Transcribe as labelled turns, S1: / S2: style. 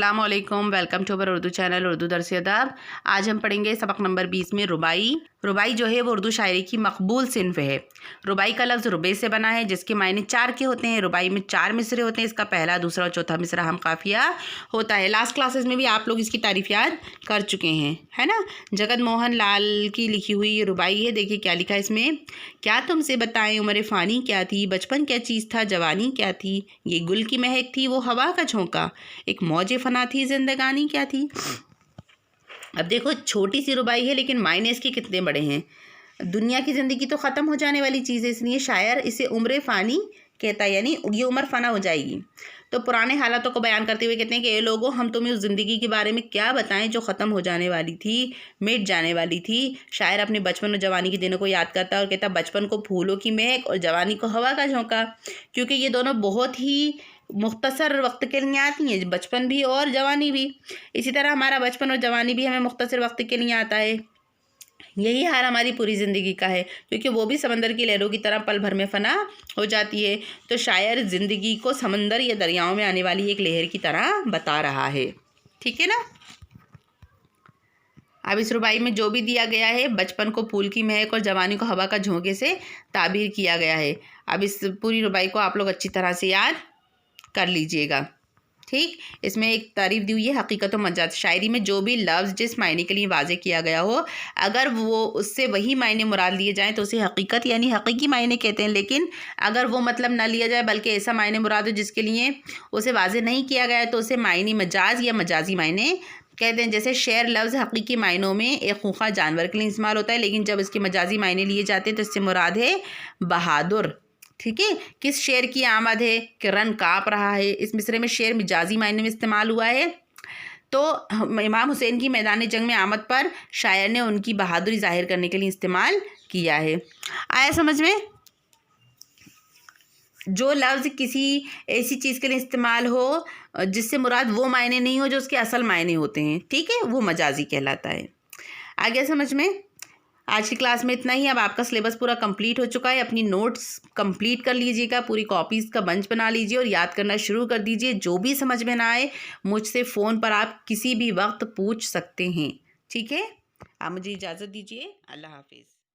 S1: अस्सलाम वालेकुम। Welcome to our Urdu channel Urdu दर्स अदब। आज हम पढ़ेंगे सबक नंबर 20 में रुबाई। रुबाई जो है वो उर्दू शायरी की मकबूल सिन्फ है। रुबाई का लफ्ज़ रुबे से बना है जिसके मायने 4 के होते हैं। रुबाई में 4 मिसरे होते हैं। इसका पहला, दूसरा और चौथा मिसरा हम काफिया होता है। लास्ट क्लासेस में भी आप लोग इसकी तारीफ याद कर चुके हैं, है ना। जगत मोहन लाल की लिखी हुई ये रुबाई है। देखिए क्या लिखा है इसमें। क्या तुमसे बताएं उम्र फ़ानी क्या थी, बचपन क्या चीज़ था, जवानी क्या थी, ये गुल की महक थी वो हवा का झोंका, एक मौज फना थी जिंदगानी क्या थी। अब देखो छोटी सी रुबाई है लेकिन मायने इसके कितने बड़े हैं। दुनिया की ज़िंदगी तो ख़त्म हो जाने वाली चीज़ है, इसलिए शायर इसे उम्र फ़ानी कहता है, यानी ये उम्र फ़ना हो जाएगी। तो पुराने हालातों को बयान करते हुए कहते हैं कि ये लोगों, हम तुम्हें उस ज़िंदगी के बारे में क्या बताएं जो ख़त्म हो जाने वाली थी, मिट जाने वाली थी। शायर अपने बचपन और जवानी के दिनों को याद करता है और कहता है बचपन को फूलों की महक और जवानी को हवा का झोंका, क्योंकि ये दोनों बहुत ही मुख्तसर वक्त के लिए आती हैं, बचपन भी और जवानी भी। इसी तरह हमारा बचपन और जवानी भी हमें मुख्तसर वक्त के लिए आता है। यही हाल हमारी पूरी ज़िंदगी का है, क्योंकि वो भी समंदर की लहरों की तरह पल भर में फ़ना हो जाती है। तो शायर ज़िंदगी को समंदर या दरियाओं में आने वाली एक लहर की तरह बता रहा है, ठीक है ना। अब इस रुबाई में जो भी दिया गया है, बचपन को फूल की महक और जवानी को हवा का झोंके से ताबीर किया गया है। अब इस पूरी रुबाई को आप लोग अच्छी तरह से याद कर लीजिएगा, ठीक। इसमें एक तारीफ दी हुई है हकीकत व मजाज। शायरी में जो भी लफ्ज़ जिस मायने के लिए वाज़े किया गया हो, अगर वो उससे वही मायने मुराद लिए जाएं तो उसे हकीकत यानी हकीकी मायने कहते हैं। लेकिन अगर वो मतलब ना लिया जाए बल्कि ऐसा मायने मुराद हो जिसके लिए उसे वाज़े नहीं किया गया है तो उसे मायने मजाज या मजाजी मायने कहते हैं। जैसे शेर लफ्ज़ हकीकी मायनों में एक खूंखार जानवर के लिए इस्तेमाल होता है, लेकिन जब इसके मजाजी मायने लिए जाते हैं तो इससे मुराद है बहादुर, ठीक है। किस शेर की आमद है कि रन काँप रहा है। इस मिसरे में शेर मिजाजी मायने में इस्तेमाल हुआ है। तो इमाम हुसैन की मैदान जंग में आमद पर शायर ने उनकी बहादुरी जाहिर करने के लिए इस्तेमाल किया है। आया समझ में। जो लफ्ज़ किसी ऐसी चीज़ के लिए इस्तेमाल हो जिससे मुराद वो मायने नहीं हो जो उसके असल मायने होते हैं, ठीक है, वो मजाजी कहलाता है। आ गया समझ में। आज की क्लास में इतना ही। अब आपका सिलेबस पूरा कंप्लीट हो चुका है। अपनी नोट्स कंप्लीट कर लीजिएगा, पूरी कॉपीज़ का बंच बना लीजिए और याद करना शुरू कर दीजिए। जो भी समझ में ना आए मुझसे फ़ोन पर आप किसी भी वक्त पूछ सकते हैं, ठीक है। आप मुझे इजाज़त दीजिए। अल्लाह हाफिज़।